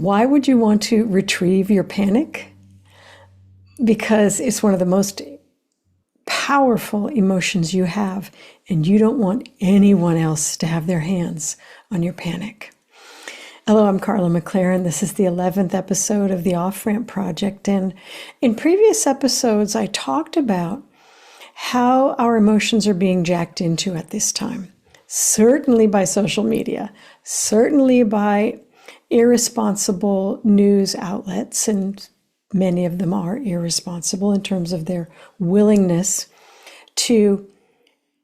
Why would you want to retrieve your panic? Because it's one of the most powerful emotions you have, and you don't want anyone else to have their hands on your panic. Hello, I'm Carla McLaren. This is the 11th episode of the Off Ramp Project. And in previous episodes, I talked about how our emotions are being jacked into at this time. Certainly by social media, certainly by irresponsible news outlets, and many of them are irresponsible in terms of their willingness to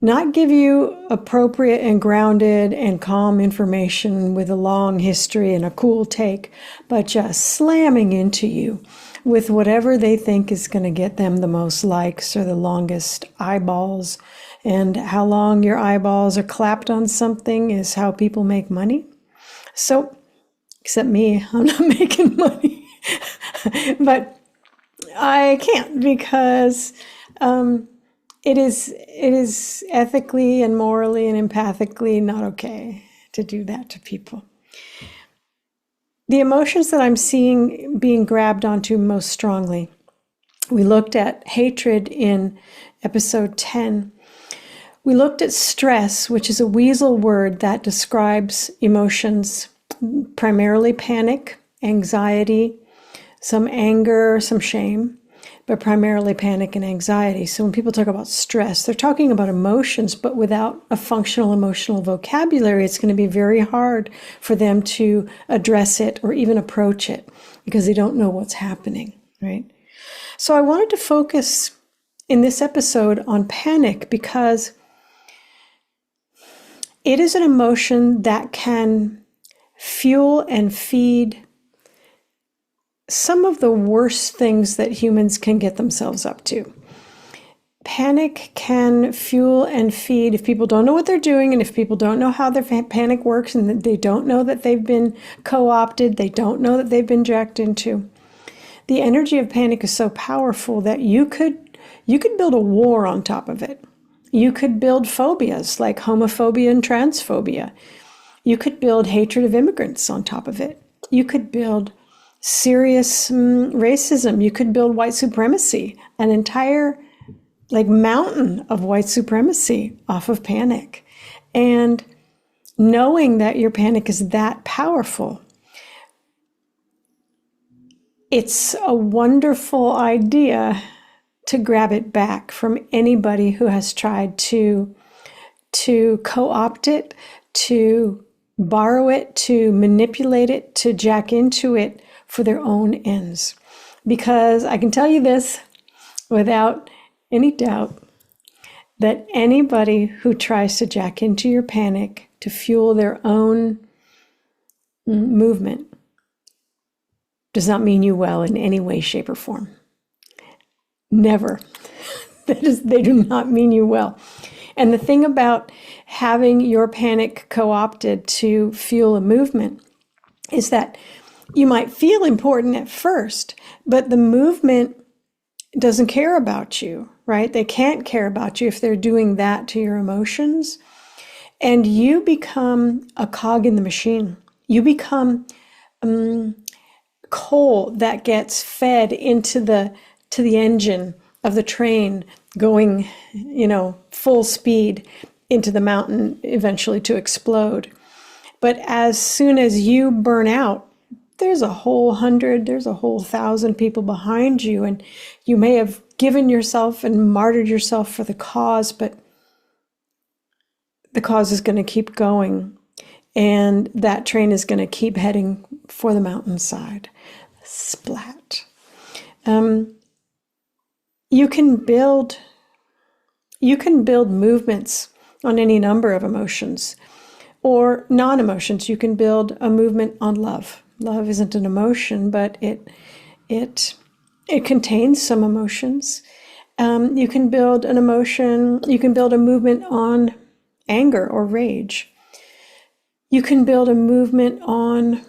not give you appropriate and grounded and calm information with a long history and a cool take, but just slamming into you with whatever they think is going to get them the most likes or the longest eyeballs. And how long your eyeballs are clapped on something is how people make money. So, except me, I'm not making money. But I can't, because it is ethically and morally and empathically not okay to do that to people. The emotions that I'm seeing being grabbed onto most strongly, we looked at hatred in episode 10. We looked at stress, which is a weasel word that describes emotions, primarily panic, anxiety, some anger, some shame, but primarily panic and anxiety. So when people talk about stress, they're talking about emotions, but without a functional emotional vocabulary, it's going to be very hard for them to address it or even approach it because they don't know what's happening, right? So I wanted to focus in this episode on panic because it is an emotion that can fuel and feed some of the worst things that humans can get themselves up to. Panic can fuel and feed if people don't know what they're doing, and if people don't know how their panic works, and they don't know that they've been co-opted, they don't know that they've been jacked into. The energy of panic is so powerful that you could build a war on top of it. You could build phobias like homophobia and transphobia. You could build hatred of immigrants on top of it. You could build serious racism. You could build white supremacy, an entire mountain of white supremacy off of panic. And knowing that your panic is that powerful, it's a wonderful idea to grab it back from anybody who has tried to co-opt it, to borrow it, to manipulate it, to jack into it for their own ends. Because I can tell you this without any doubt, that anybody who tries to jack into your panic to fuel their own movement does not mean you well in any way, shape, or form. Never. They do not mean you well. And the thing about having your panic co-opted to fuel a movement is that you might feel important at first, but the movement doesn't care about you, right? They can't care about you if they're doing that to your emotions. And you become a cog in the machine. You become coal that gets fed into the engine of the train going, full speed into the mountain, eventually to explode. But as soon as you burn out, there's a whole 100, there's a whole 1,000 people behind you, and you may have given yourself and martyred yourself for the cause, but the cause is going to keep going, and that train is going to keep heading for the mountainside. Splat. You can build movements on any number of emotions or non-emotions. You can build a movement on love. Love isn't an emotion, but it contains some emotions. You can build an emotion. You can build a movement on anger or rage. You can build a movement on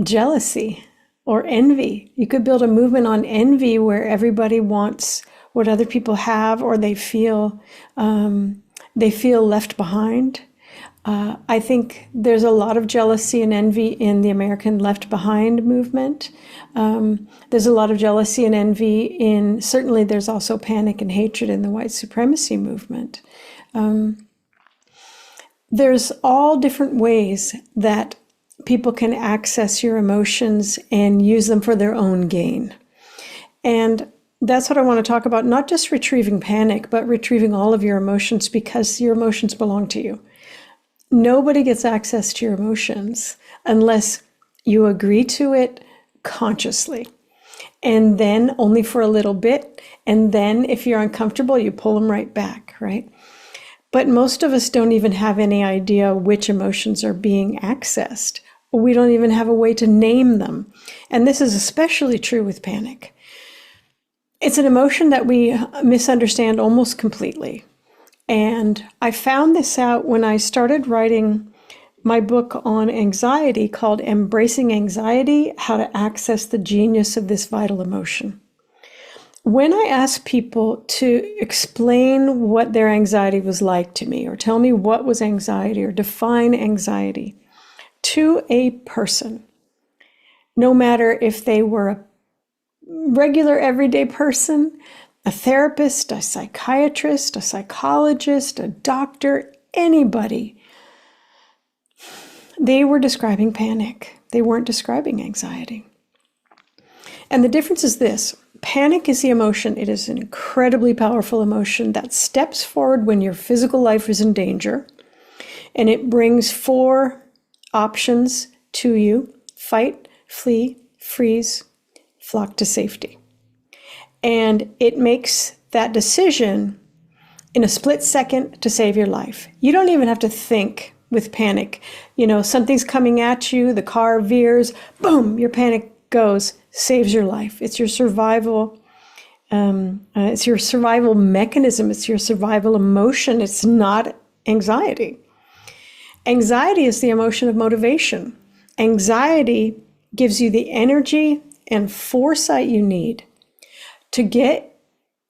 jealousy or envy. You could build a movement on envy where everybody wants what other people have, or they feel left behind. I think there's a lot of jealousy and envy in the American Left Behind movement. There's a lot of jealousy and envy certainly there's also panic and hatred in the white supremacy movement. There's all different ways that people can access your emotions and use them for their own gain. And that's what I want to talk about, not just retrieving panic, but retrieving all of your emotions, because your emotions belong to you. Nobody gets access to your emotions unless you agree to it consciously. And then only for a little bit. And then if you're uncomfortable, you pull them right back, right? But most of us don't even have any idea which emotions are being accessed. We don't even have a way to name them. And this is especially true with panic. It's an emotion that we misunderstand almost completely. And I found this out when I started writing my book on anxiety called Embracing Anxiety: How to Access the Genius of This Vital Emotion. When I asked people to explain what their anxiety was like to me, or tell me what was anxiety, or define anxiety to a person, no matter if they were a regular everyday person, a therapist, a psychiatrist, a psychologist, a doctor, anybody, they were describing panic. They weren't describing anxiety. And the difference is this: panic is the emotion. It is an incredibly powerful emotion that steps forward when your physical life is in danger. And it brings 4 options to you: fight, flee, freeze, flock to safety. And it makes that decision in a split second to save your life. You don't even have to think with panic. Something's coming at you, the car veers, boom, your panic goes, saves your life. It's your survival. It's your survival mechanism. It's your survival emotion. It's not anxiety. Anxiety is the emotion of motivation. Anxiety gives you the energy and foresight you need to get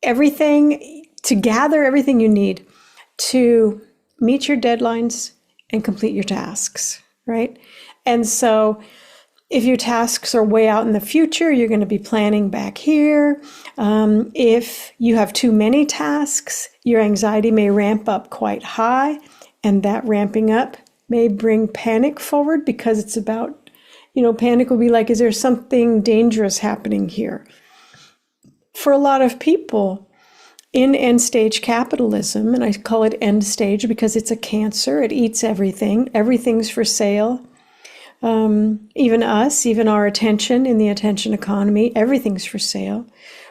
everything, to gather everything you need to meet your deadlines and complete your tasks, right? And so if your tasks are way out in the future, you're going to be planning back here. If you have too many tasks, your anxiety may ramp up quite high, and that ramping up may bring panic forward, because it's about, panic will be like, is there something dangerous happening here? For a lot of people in end stage capitalism, and I call it end stage because it's a cancer, it eats everything, everything's for sale. Even us, even our attention in the attention economy, everything's for sale.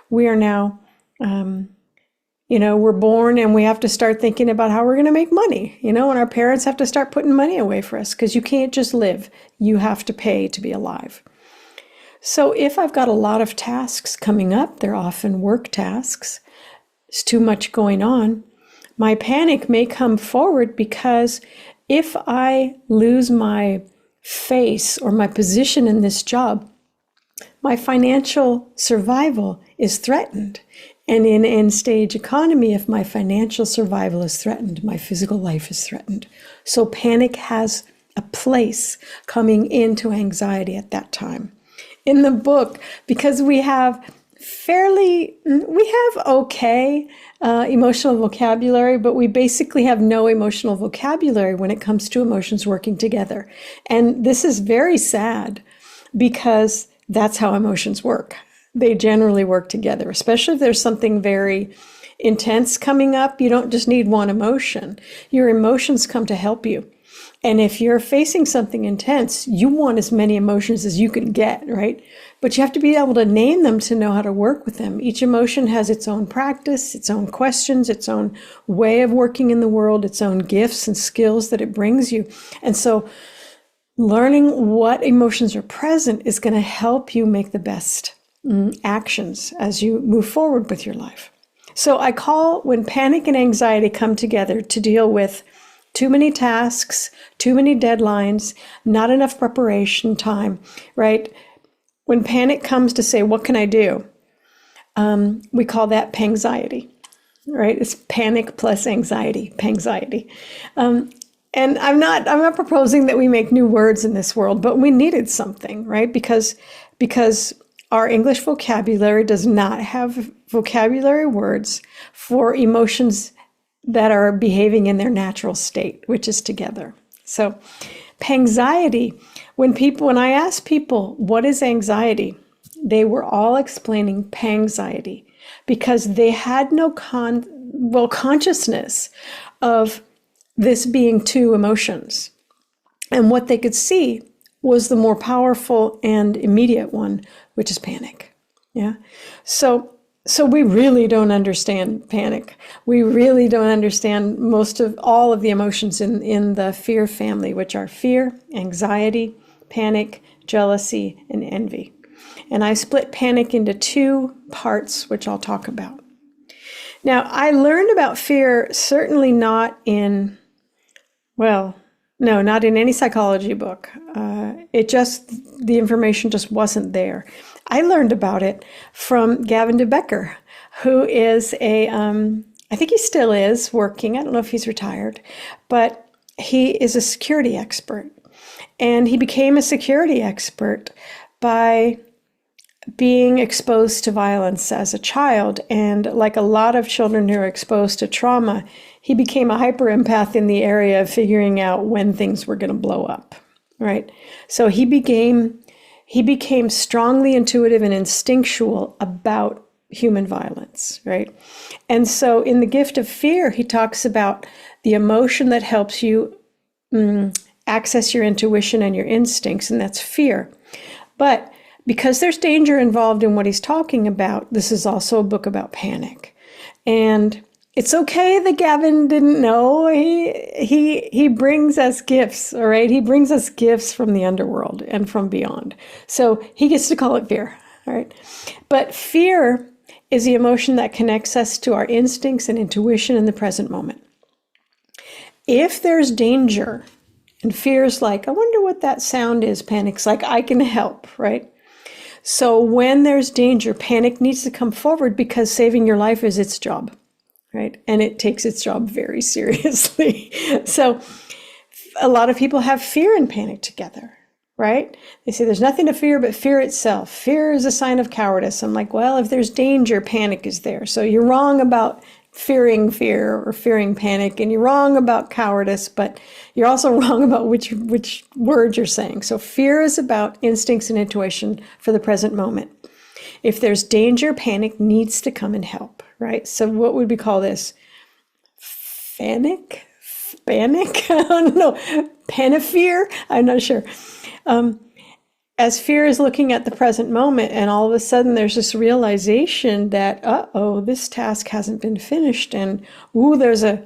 We are now, we're born and we have to start thinking about how we're going to make money, and our parents have to start putting money away for us, because you can't just live. You have to pay to be alive. So if I've got a lot of tasks coming up, they're often work tasks, it's too much going on, my panic may come forward, because if I lose my face or my position in this job, my financial survival is threatened. And in end stage economy, if my financial survival is threatened, my physical life is threatened. So panic has a place coming into anxiety at that time. In the book, because we have okay emotional vocabulary, but we basically have no emotional vocabulary when it comes to emotions working together. And this is very sad, because that's how emotions work. They generally work together, especially if there's something very intense coming up. You don't just need one emotion. Your emotions come to help you. And if you're facing something intense, you want as many emotions as you can get, right? But you have to be able to name them to know how to work with them. Each emotion has its own practice, its own questions, its own way of working in the world, its own gifts and skills that it brings you. And so learning what emotions are present is going to help you make the best actions as you move forward with your life. So I call when panic and anxiety come together to deal with too many tasks, too many deadlines, not enough preparation time, right? When panic comes to say, what can I do? We call that pangxiety, right? It's panic plus anxiety, pangxiety. And I'm not proposing that we make new words in this world, but we needed something, right? Because our English vocabulary does not have vocabulary words for emotions that are behaving in their natural state, which is together. So anxiety, when I ask people, what is anxiety? They were all explaining panxiety because they had no consciousness of this being two emotions. And what they could see was the more powerful and immediate one, which is panic. Yeah. So we really don't understand panic. We really don't understand most of all of the emotions in the fear family, which are fear, anxiety, panic, jealousy, and envy. And I split panic into two parts, which I'll talk about. Now, I learned about fear certainly not in any psychology book. The information just wasn't there. I learned about it from Gavin de Becker, who is I think he still is working. I don't know if he's retired, but he is a security expert. And he became a security expert by being exposed to violence as a child. And like a lot of children who are exposed to trauma, he became a hyper empath in the area of figuring out when things were going to blow up, right? So he became strongly intuitive and instinctual about human violence, right? And so in The Gift of Fear, he talks about the emotion that helps you access your intuition and your instincts, and that's fear. But because there's danger involved in what he's talking about, this is also a book about panic. And it's okay that Gavin didn't know. He brings us gifts, all right? He brings us gifts from the underworld and from beyond. So he gets to call it fear, all right? But fear is the emotion that connects us to our instincts and intuition in the present moment. If there's danger, and fear's like, I wonder what that sound is, panic's like, I can help, right? So when there's danger, panic needs to come forward because saving your life is its job, right? And it takes its job very seriously. So a lot of people have fear and panic together, right? They say there's nothing to fear but fear itself. Fear is a sign of cowardice. I'm like, well, if there's danger, panic is there. So you're wrong about fearing fear or fearing panic, and you're wrong about cowardice, but you're also wrong about which word you're saying. So fear is about instincts and intuition for the present moment. If there's danger, panic needs to come and help, right? So what would we call this? Panic? Panic? I don't know. Panifear? I'm not sure. As fear is looking at the present moment, and all of a sudden there's this realization that, this task hasn't been finished, and there's a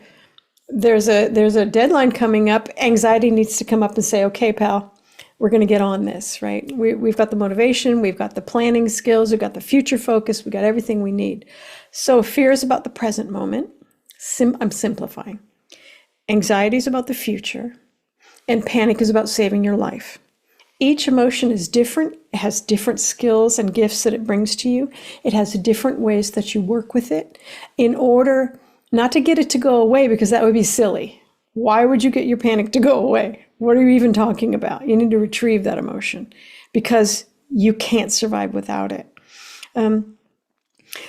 deadline coming up. Anxiety needs to come up and say, okay, pal, we're going to get on this, right? We've got the motivation, we've got the planning skills, we've got the future focus, we've got everything we need. So fear is about the present moment. I'm simplifying. Anxiety is about the future, and panic is about saving your life. Each emotion is different. It has different skills and gifts that it brings to you. It has different ways that you work with it in order not to get it to go away, because that would be silly. Why would you get your panic to go away? What are you even talking about? You need to retrieve that emotion because you can't survive without it.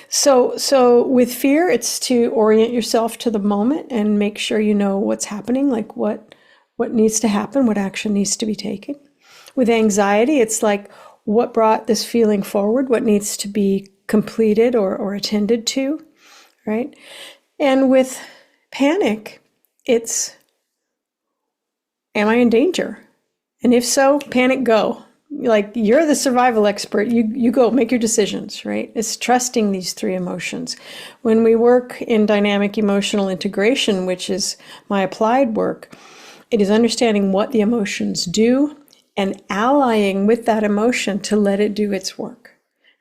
So with fear, it's to orient yourself to the moment and make sure you know what's happening, like what needs to happen, what action needs to be taken. With anxiety, it's like what brought this feeling forward, what needs to be completed or attended to, right? And with panic, it's, am I in danger? And if so, panic, go. Like, you're the survival expert. You go, make your decisions, right? It's trusting these three emotions. When we work in dynamic emotional integration, which is my applied work, it is understanding what the emotions do and allying with that emotion to let it do its work,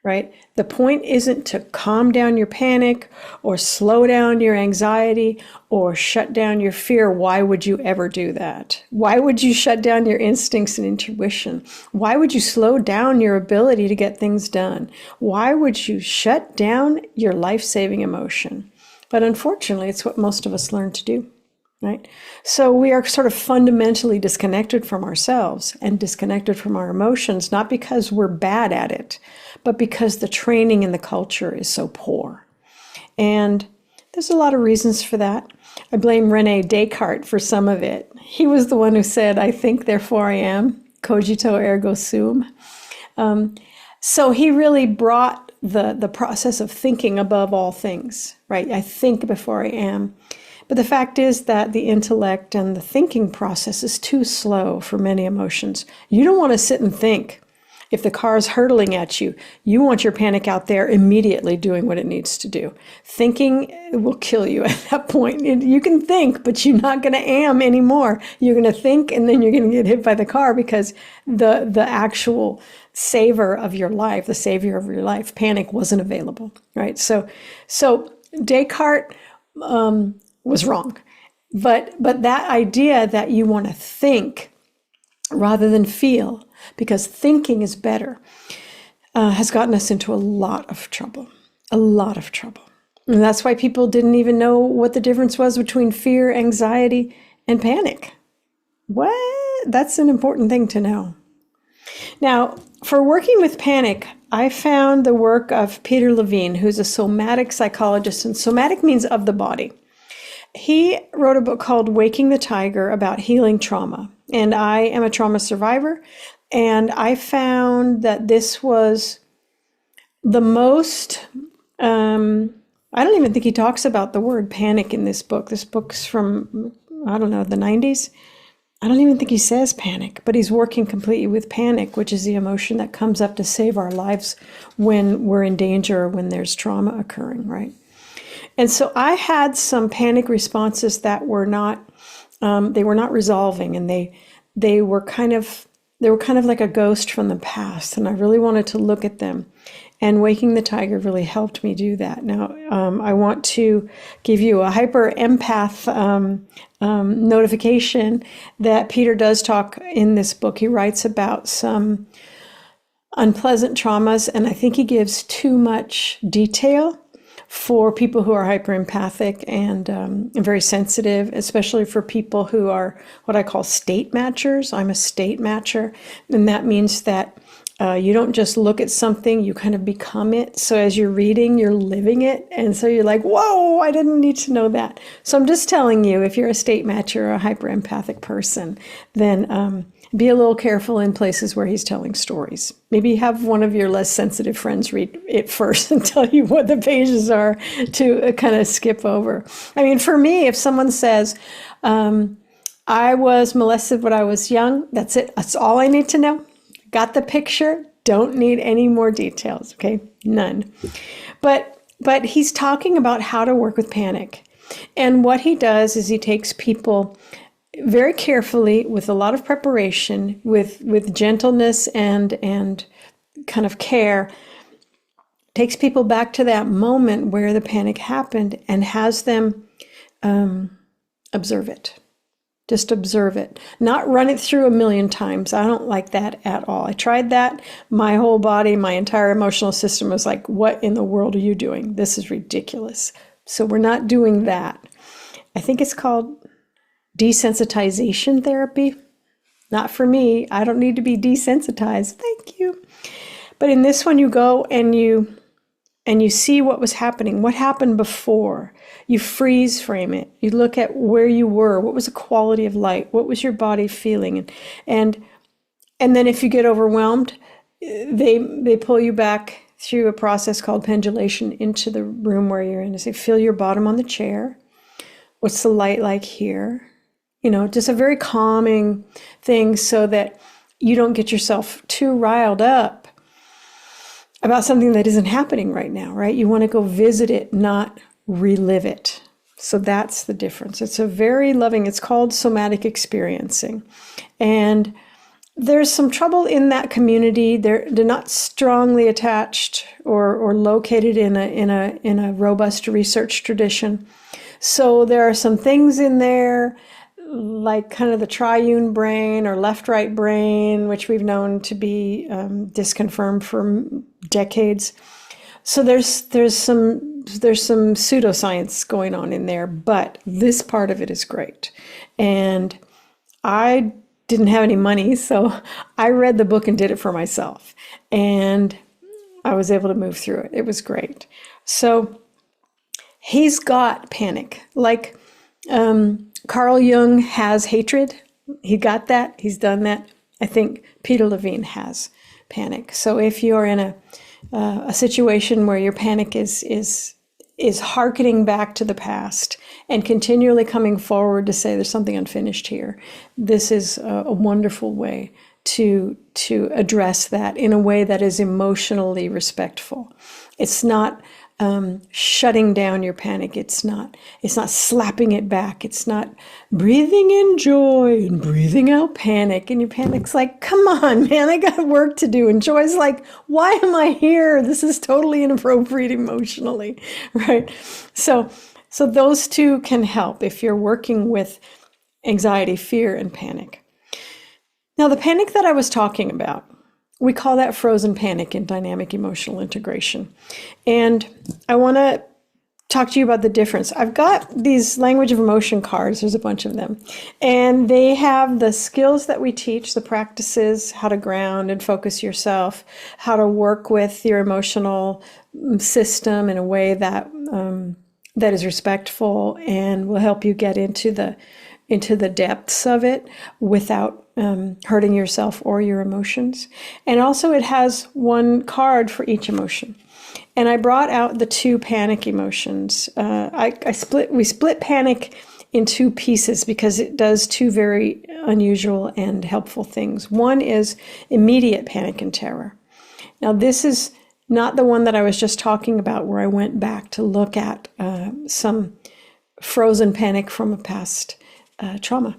right? The point isn't to calm down your panic or slow down your anxiety or shut down your fear. Why would you ever do that? Why would you shut down your instincts and intuition? Why would you slow down your ability to get things done? Why would you shut down your life-saving emotion? But unfortunately, it's what most of us learn to do. right? So we are sort of fundamentally disconnected from ourselves and disconnected from our emotions, not because we're bad at it, but because the training in the culture is so poor. And there's a lot of reasons for that. I blame Rene Descartes for some of it. He was the one who said, I think, therefore I am, cogito ergo sum. So he really brought the process of thinking above all things, right? I think before I am. But the fact is that the intellect and the thinking process is too slow for many emotions. You don't want to sit and think. If the car is hurtling at you, you want your panic out there immediately doing what it needs to do. Thinking will kill you at that point. You can think, but you're not going to am anymore. You're going to think, and then you're going to get hit by the car because the actual saver of your life, the savior of your life, panic wasn't available, right? So Descartes was wrong. But that idea that you want to think rather than feel, because thinking is better, has gotten us into a lot of trouble. And that's why people didn't even know what the difference was between fear, anxiety, and panic. What? That's an important thing to know. Now, for working with panic, I found the work of Peter Levine, who's a somatic psychologist, and somatic means of the body. He wrote a book called Waking the Tiger about healing trauma. And I am a trauma survivor. And I found that this was the most, I don't even think he talks about the word panic in this book. This book's from, I don't know, the 90s. I don't even think he says panic, but he's working completely with panic, which is the emotion that comes up to save our lives when we're in danger or when there's trauma occurring, right? And so I had some panic responses that were not, they were not resolving, and they were kind of like a ghost from the past, and I really wanted to look at them. And Waking the Tiger really helped me do that. Now, I want to give you a hyper empath notification that Peter does talk in this book. He writes about some unpleasant traumas, and I think he gives too much detail for people who are hyperempathic and very sensitive, especially for people who are what I call state matchers. I'm a state matcher, and that means that you don't just look at something, you kind of become it. So as you're reading, you're living it. And so you're like, whoa, I didn't need to know that. So I'm just telling you, if you're a state matcher or a hyperempathic person, then be a little careful in places where he's telling stories. Maybe have one of your less sensitive friends read it first and tell you what the pages are to kind of skip over. I mean, for me, if someone says, I was molested when I was young, that's it. That's all I need to know. Got the picture. Don't need any more details. Okay, none. But he's talking about how to work with panic. And what he does is he takes people very carefully, with a lot of preparation, with gentleness and kind of care, takes people back to that moment where the panic happened and has them observe it. Just observe it. Not run it through a million times. I don't like that at all. I tried that. My whole body, my entire emotional system was like, what in the world are you doing? This is ridiculous. So we're not doing that. I think it's called desensitization therapy. Not for me. I don't need to be desensitized. Thank you. But in this one, you go and you see what was happening. What happened before? You freeze frame it. You look at where you were. What was the quality of light? What was your body feeling? And then if you get overwhelmed, they pull you back through a process called pendulation into the room where you're in. They say, feel your bottom on the chair. What's the light like here? You know, just a very calming thing so that you don't get yourself too riled up about something that isn't happening right now, right? You want to go visit it, not relive it. So that's the difference. It's a very loving, it's called somatic experiencing. And there's some trouble in that community. They're not strongly attached or located in a robust research tradition. So there are some things in there like kind of the triune brain or left-right brain, which we've known to be disconfirmed for decades. So there's some there's some pseudoscience going on in there, but this part of it is great. And I didn't have any money, so I read the book and did it for myself. And I was able to move through it. It was great. So he's got panic. Like Carl Jung has hatred. He got that. He's done that. I think Peter Levine has panic. So if you're in a situation where your panic is hearkening back to the past and continually coming forward to say there's something unfinished here, this is a wonderful way to address that in a way that is emotionally respectful. It's not shutting down your panic. It's not slapping it back. It's not breathing in joy and breathing out panic. And your panic's like, come on, man, I got work to do. And joy's like, why am I here? This is totally inappropriate emotionally, right? So those two can help if you're working with anxiety, fear, and panic. Now, the panic that I was talking about, we call that frozen panic in dynamic emotional integration. And I want to talk to you about the difference. I've got these language of emotion cards. There's a bunch of them. And they have the skills that we teach, the practices, how to ground and focus yourself, how to work with your emotional system in a way that that is respectful and will help you get into the depths of it without hurting yourself or your emotions. And also it has one card for each emotion. And I brought out the two panic emotions. We split panic in two pieces because it does two very unusual and helpful things. One is immediate panic and terror. Now, this is not the one that I was just talking about where I went back to look at some frozen panic from a past trauma.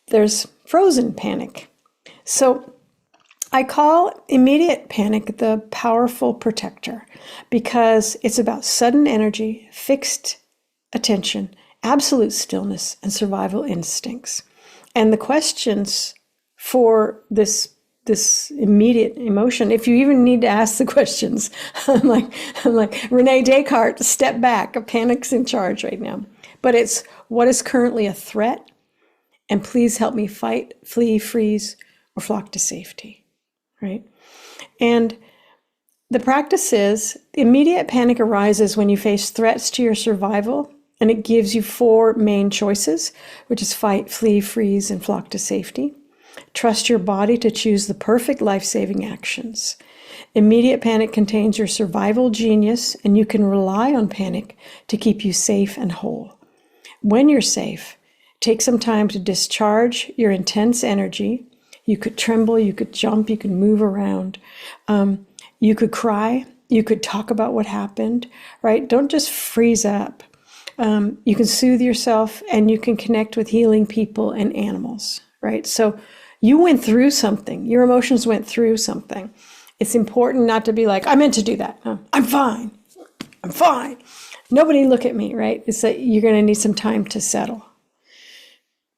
There's frozen panic. So I call immediate panic the powerful protector because it's about sudden energy, fixed attention, absolute stillness, and survival instincts. And the questions for this immediate emotion, if you even need to ask the questions, I'm like Rene Descartes, step back, a panic's in charge right now. But it's what is currently a threat, and please help me fight, flee, freeze, or flock to safety, right? And the practice is immediate panic arises when you face threats to your survival, and it gives you four main choices, which is fight, flee, freeze, and flock to safety. Trust your body to choose the perfect life-saving actions. Immediate panic contains your survival genius, and you can rely on panic to keep you safe and whole. When you're safe, take some time to discharge your intense energy. You could tremble, you could jump, you could move around. You could cry, you could talk about what happened, right? Don't just freeze up. You can soothe yourself and you can connect with healing people and animals, right? So you went through something. Your emotions went through something. It's important not to be like, I meant to do that. No, I'm fine. I'm fine. Nobody look at me, right? It's that you're going to need some time to settle.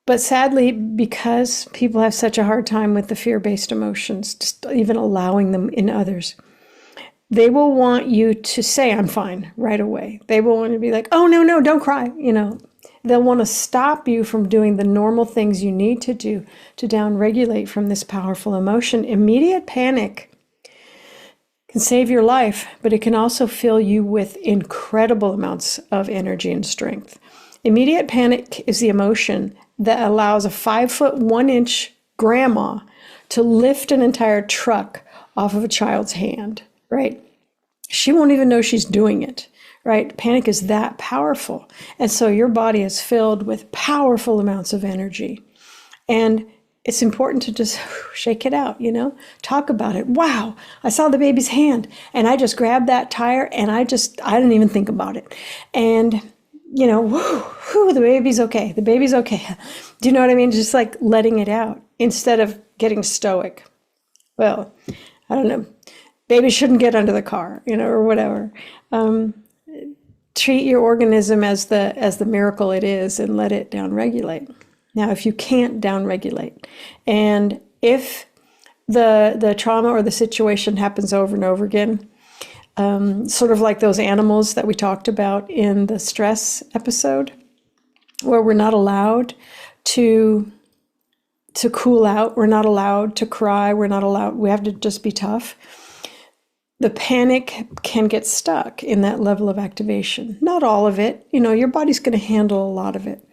But sadly, because people have such a hard time with the fear-based emotions, just even allowing them in others, they will want you to say, I'm fine, right away. They will want to be like, oh, no, don't cry. They'll want to stop you from doing the normal things you need to do to downregulate from this powerful emotion. Immediate panic can save your life, but it can also fill you with incredible amounts of energy and strength. Immediate panic is the emotion that allows a 5'1" grandma to lift an entire truck off of a child's hand, right? She won't even know she's doing it, right? Panic is that powerful. And so your body is filled with powerful amounts of energy. And it's important to just shake it out, talk about it. Wow, I saw the baby's hand and I just grabbed that tire and I didn't even think about it. And the baby's okay. The baby's okay. Do you know what I mean? Just like letting it out instead of getting stoic. Well, I don't know. Babies shouldn't get under the car, or whatever. Treat your organism as the miracle it is and let it downregulate. Now, if you can't downregulate, and if the trauma or the situation happens over and over again, sort of like those animals that we talked about in the stress episode, where we're not allowed to cool out, we're not allowed to cry, we have to just be tough. The panic can get stuck in that level of activation. Not all of it, your body's going to handle a lot of it.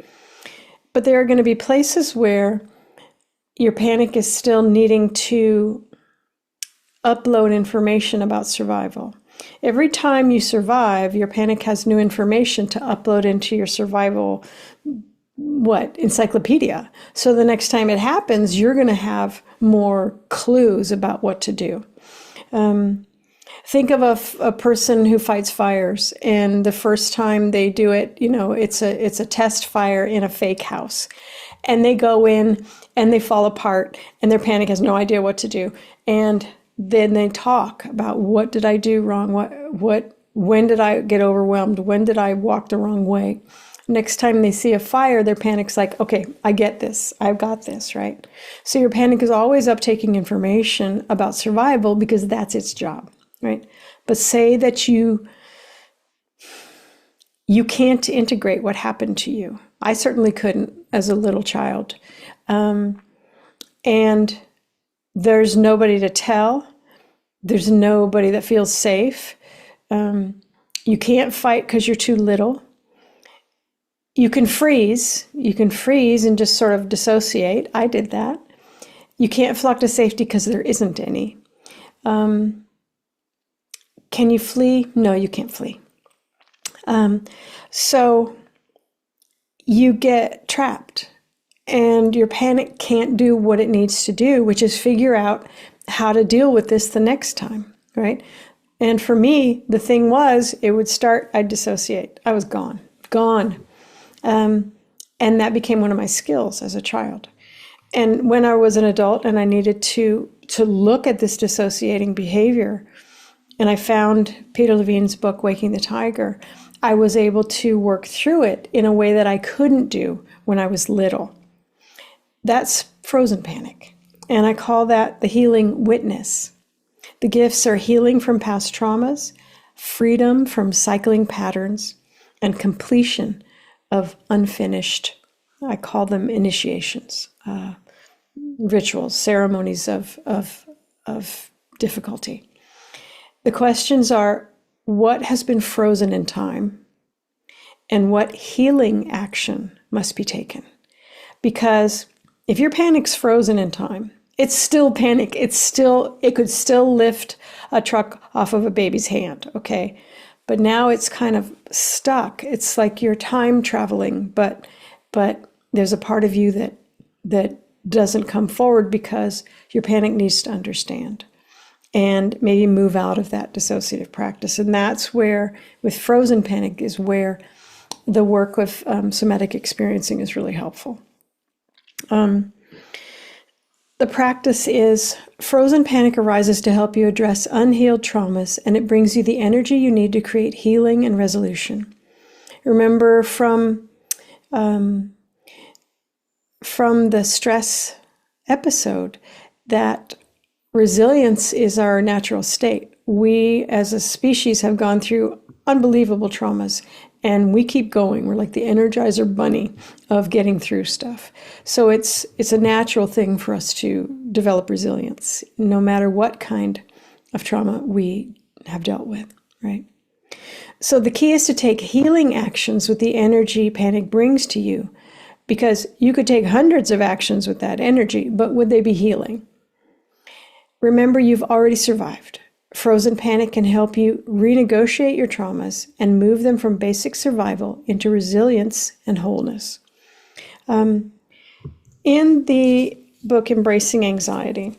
But there are going to be places where your panic is still needing to upload information about survival. Every time you survive, your panic has new information to upload into your survival, encyclopedia. So the next time it happens, you're going to have more clues about what to do. Think of a person who fights fires, and the first time they do it, it's a test fire in a fake house. And they go in and they fall apart, and their panic has no idea what to do. And then they talk about, what did I do wrong? When did I get overwhelmed? When did I walk the wrong way? Next time they see a fire, their panic's like, okay, I get this. I've got this, right? So your panic is always uptaking information about survival because that's its job, right? But say that you can't integrate what happened to you. I certainly couldn't as a little child. And there's nobody to tell. There's nobody that feels safe. You can't fight because you're too little. You can freeze and just sort of dissociate. I did that. You can't flock to safety because there isn't any. Can you flee? No, you can't flee. So you get trapped, and your panic can't do what it needs to do, which is figure out how to deal with this the next time, right? And for me, the thing was, it would start, I'd dissociate. I was gone. And that became one of my skills as a child. And when I was an adult and I needed to look at this dissociating behavior, and I found Peter Levine's book, Waking the Tiger, I was able to work through it in a way that I couldn't do when I was little. That's frozen panic. And I call that the healing witness. The gifts are healing from past traumas, freedom from cycling patterns, and completion of unfinished, I call them initiations, rituals, ceremonies of difficulty. The questions are, what has been frozen in time, and what healing action must be taken? Because if your panic's frozen in time, it's still panic. It could still lift a truck off of a baby's hand, okay? But now it's kind of stuck. It's like you're time traveling, but there's a part of you that doesn't come forward because your panic needs to understand and maybe move out of that dissociative practice. And that's where, with frozen panic, is where the work with somatic experiencing is really helpful. The practice is, frozen panic arises to help you address unhealed traumas, and it brings you the energy you need to create healing and resolution. Remember from the stress episode that resilience is our natural state. We, as a species, have gone through unbelievable traumas, and we keep going. We're like the Energizer bunny of getting through stuff. So it's a natural thing for us to develop resilience, no matter what kind of trauma we have dealt with, right? So the key is to take healing actions with the energy panic brings to you, because you could take hundreds of actions with that energy, but would they be healing? Remember, you've already survived. Frozen panic can help you renegotiate your traumas and move them from basic survival into resilience and wholeness. In the book, Embracing Anxiety,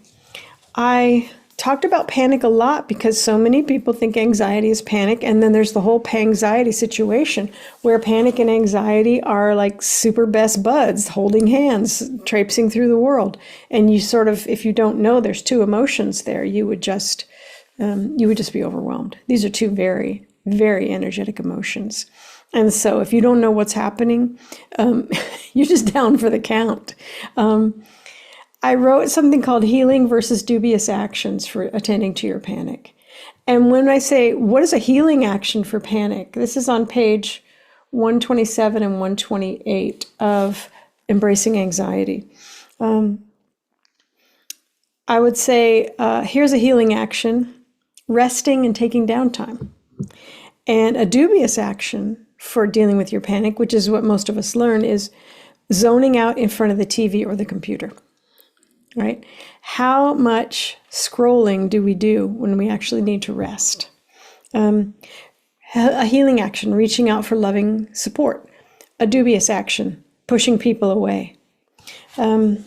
I talked about panic a lot because so many people think anxiety is panic, and then there's the whole panxiety situation where panic and anxiety are like super best buds, holding hands, traipsing through the world. And you sort of, if you don't know there's two emotions there, you would just be overwhelmed. These are two very, very energetic emotions. And so if you don't know what's happening, you're just down for the count. I wrote something called Healing versus Dubious Actions for Attending to Your Panic. And when I say, what is a healing action for panic? This is on page 127 and 128 of Embracing Anxiety. I would say, here's a healing action: resting and taking downtime. And a dubious action for dealing with your panic, which is what most of us learn, is zoning out in front of the TV or the computer, right? How much scrolling do we do when we actually need to rest? A healing action, reaching out for loving support. A dubious action, pushing people away. Let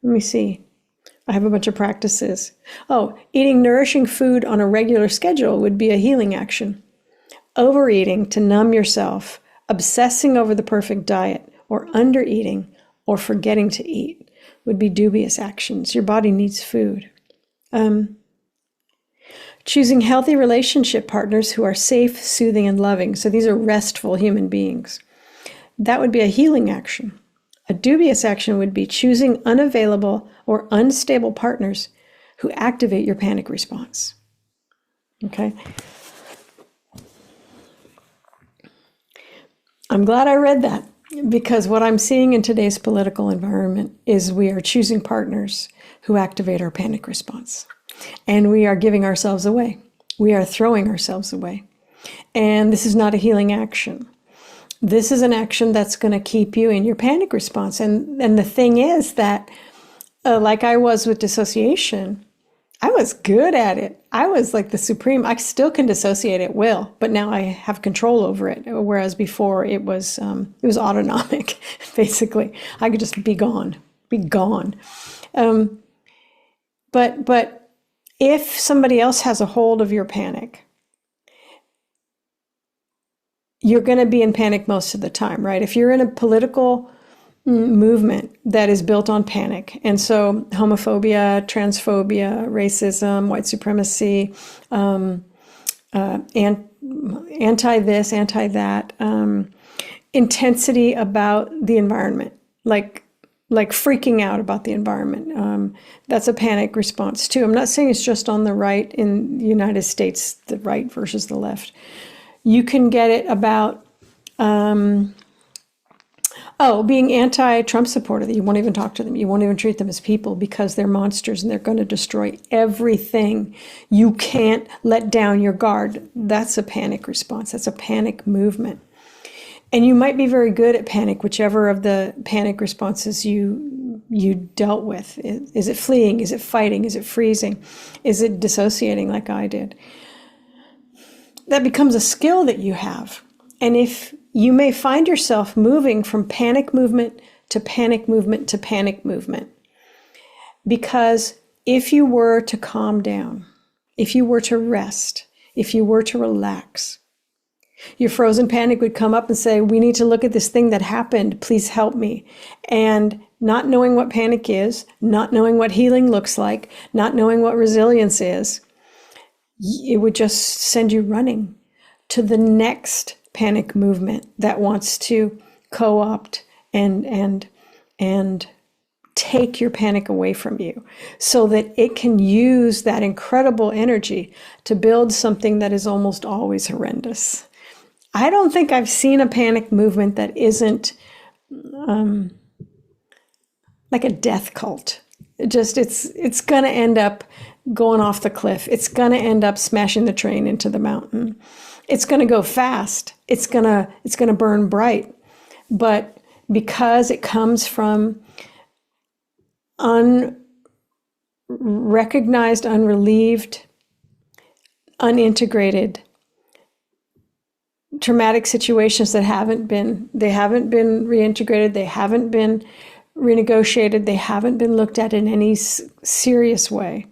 me see. I have a bunch of practices. Oh, eating nourishing food on a regular schedule would be a healing action. Overeating to numb yourself, obsessing over the perfect diet, or undereating, or forgetting to eat would be dubious actions. Your body needs food. Choosing healthy relationship partners who are safe, soothing, and loving. So these are restful human beings. That would be a healing action. A dubious action would be choosing unavailable or unstable partners who activate your panic response. Okay? I'm glad I read that, because what I'm seeing in today's political environment is we are choosing partners who activate our panic response. And we are giving ourselves away. We are throwing ourselves away. And this is not a healing action. This is an action that's going to keep you in your panic response. And the thing is that, like I was with dissociation, I was good at it. I was like the supreme. I still can dissociate at will, but now I have control over it. Whereas before it was autonomic, basically. I could just be gone. But if somebody else has a hold of your panic, you're going to be in panic most of the time, right? If you're in a political movement that is built on panic, and so homophobia, transphobia, racism, white supremacy, anti this, anti that, intensity about the environment, like freaking out about the environment. That's a panic response too. I'm not saying it's just on the right in the United States, the right versus the left. You can get it about, being anti-Trump supporter. You won't even talk to them. You won't even treat them as people because they're monsters and they're going to destroy everything. You can't let down your guard. That's a panic response. That's a panic movement. And you might be very good at panic, whichever of the panic responses you dealt with. Is it fleeing? Is it fighting? Is it freezing? Is it dissociating like I did? That becomes a skill that you have. And if you may find yourself moving from panic movement to panic movement to panic movement, because if you were to calm down, if you were to rest, if you were to relax, your frozen panic would come up and say, we need to look at this thing that happened. Please help me. And not knowing what panic is, not knowing what healing looks like, not knowing what resilience is, it would just send you running to the next panic movement that wants to co-opt and take your panic away from you so that it can use that incredible energy to build something that is almost always horrendous. I don't think I've seen a panic movement that isn't like a death cult. It's going to end up going off the cliff. It's going to end up smashing the train into the mountain. It's going to go fast. It's going to burn bright. But because it comes from unrecognized, unrelieved, unintegrated traumatic situations that haven't been reintegrated, they haven't been renegotiated, they haven't been looked at in any serious way.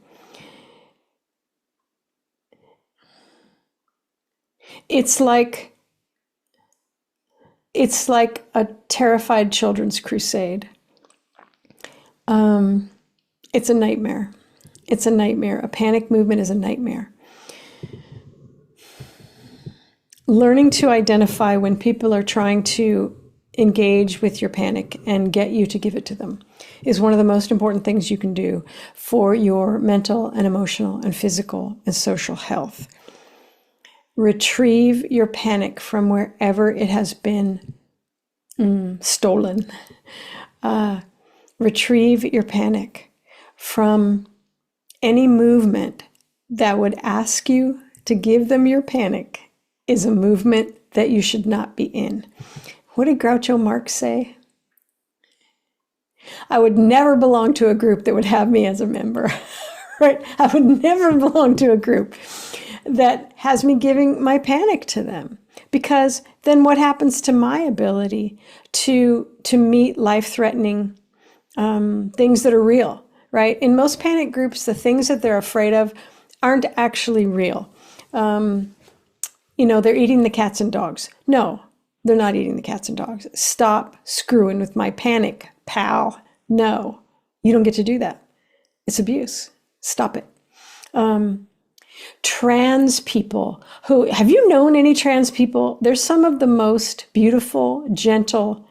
It's like a terrified children's crusade. It's a nightmare. It's a nightmare. A panic movement is a nightmare. Learning to identify when people are trying to engage with your panic and get you to give it to them is one of the most important things you can do for your mental and emotional and physical and social health. Retrieve your panic from wherever it has been stolen. Retrieve your panic from any movement that would ask you to give them your panic is a movement that you should not be in. What did Groucho Marx say? I would never belong to a group that would have me as a member, right? I would never belong to a group that has me giving my panic to them, because then what happens to my ability to meet life-threatening things that are real, right? In most panic groups, the things that they're afraid of aren't actually real. They're eating the cats and dogs. No, they're not eating the cats and dogs. Stop screwing with my panic, pal. No, you don't get to do that. It's abuse. Stop it. Trans people have you known any trans people? They're some of the most beautiful, gentle,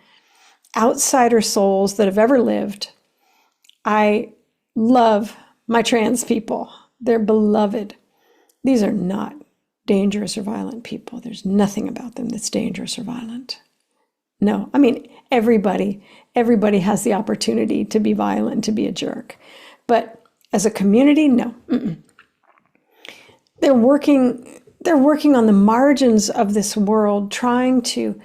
outsider souls that have ever lived. I love my trans people. They're beloved. These are not dangerous or violent people. There's nothing about them that's dangerous or violent. No, I mean, everybody has the opportunity to be violent, to be a jerk. But as a community, no. They're working on the margins of this world, trying to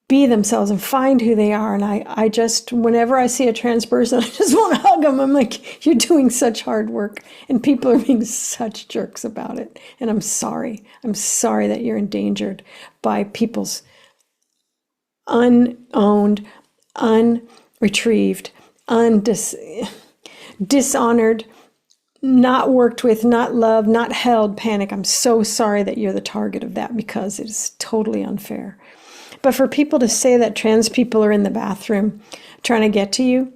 be themselves and find who they are. And I just, whenever I see a trans person, I just want to hug them. I'm like, you're doing such hard work, and people are being such jerks about it. And I'm sorry. I'm sorry that you're endangered by people's unowned, unretrieved, dishonored, not worked with, not loved, not held panic. I'm so sorry that you're the target of that, because it is totally unfair. But for people to say that trans people are in the bathroom trying to get to you,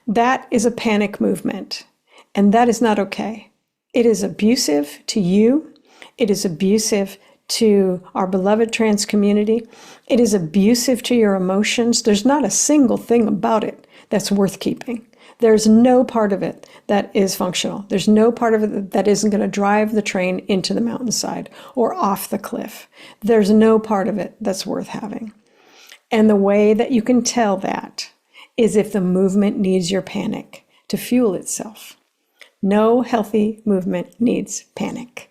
that is a panic movement. And that is not okay. It is abusive to you. It is abusive to our beloved trans community. It is abusive to your emotions. There's not a single thing about it that's worth keeping. There's no part of it that is functional. There's no part of it that isn't going to drive the train into the mountainside or off the cliff. There's no part of it that's worth having. And the way that you can tell that is if the movement needs your panic to fuel itself. No healthy movement needs panic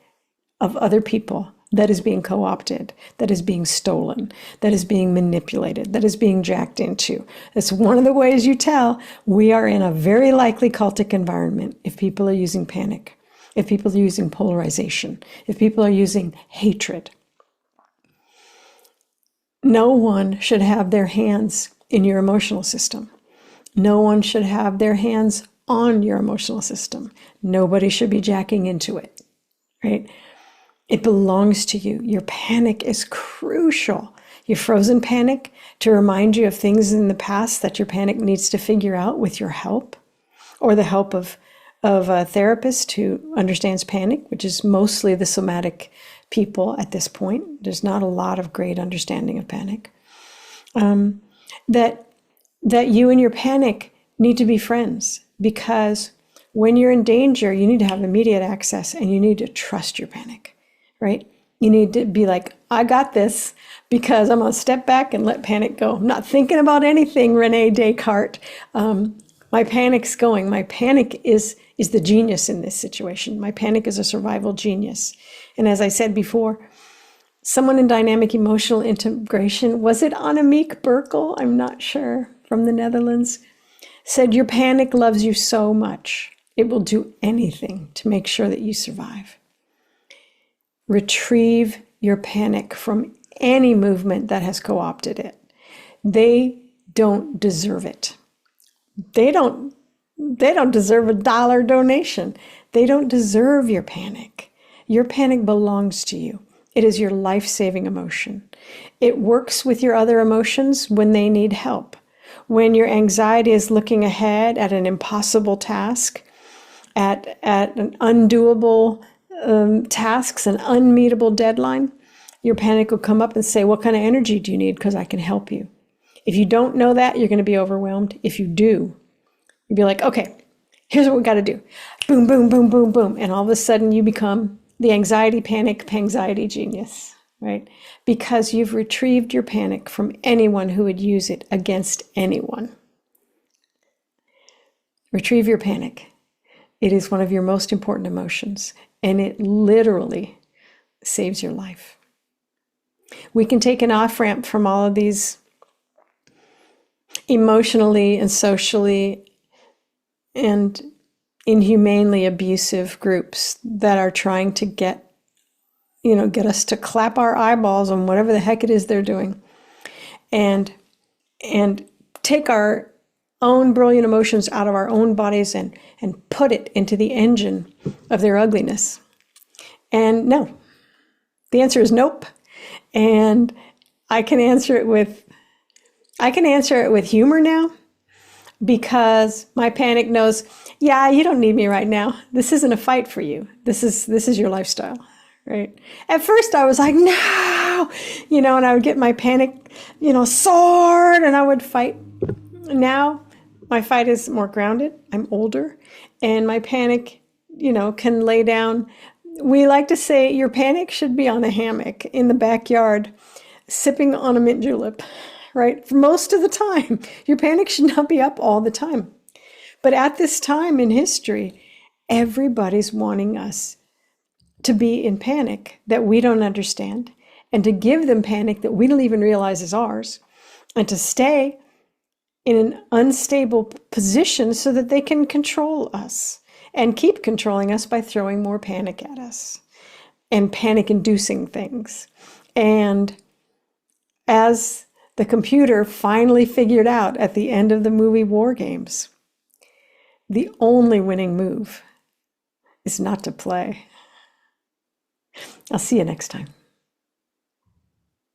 of other people that is being co-opted, that is being stolen, that is being manipulated, that is being jacked into. That's one of the ways you tell we are in a very likely cultic environment if people are using panic, if people are using polarization, if people are using hatred. No one should have their hands in your emotional system. No one should have their hands on your emotional system. Nobody should be jacking into it, right? It belongs to you. Your panic is crucial. Your frozen panic to remind you of things in the past that your panic needs to figure out with your help, or the help of a therapist who understands panic, which is mostly the somatic people at this point. There's not a lot of great understanding of panic. That you and your panic need to be friends, because when you're in danger, you need to have immediate access, and you need to trust your panic. Right? You need to be like, I got this, because I'm going to step back and let panic go. I'm not thinking about anything, Rene Descartes. My panic's going. My panic is the genius in this situation. My panic is a survival genius. And as I said before, someone in dynamic emotional integration, was it Annemiek Berkel? I'm not sure, from the Netherlands, said your panic loves you so much, it will do anything to make sure that you survive. Retrieve your panic from any movement that has co-opted it. They don't deserve it. They don't deserve $1 donation. They don't deserve your panic. Your panic belongs to you. It is your life-saving emotion. It works with your other emotions when they need help. When your anxiety is looking ahead at an impossible task, at an undoable tasks, an unmeetable deadline, Your panic will come up and say, what kind of energy do you need? Because I can help you. If you don't know that, you're going to be overwhelmed. If you do, you'll be like, okay, here's what we got to do. Boom, boom, boom, boom, boom. And all of a sudden you become the anxiety, panic, anxiety genius, right? Because you've retrieved your panic from anyone who would use it against anyone. Retrieve your panic. It is one of your most important emotions, and it literally saves your life. We can take an off-ramp from all of these emotionally and socially and inhumanely abusive groups that are trying to get us to clap our eyeballs on whatever the heck it is they're doing, and take our own brilliant emotions out of our own bodies and put it into the engine of their ugliness. And no, the answer is nope. And I can answer it with humor now, because my panic knows, yeah, you don't need me right now. This isn't a fight for you. This is your lifestyle, right? At first I was like, no, and I would get my panic, sword, and I would fight. Now my fight is more grounded. I'm older, and my panic, can lay down. We like to say your panic should be on a hammock in the backyard, sipping on a mint julep, right? For most of the time. Your panic should not be up all the time. But at this time in history, everybody's wanting us to be in panic that we don't understand, and to give them panic that we don't even realize is ours, and to stay in an unstable position so that they can control us and keep controlling us by throwing more panic at us and panic-inducing things. And as the computer finally figured out at the end of the movie War Games, the only winning move is not to play. I'll see you next time.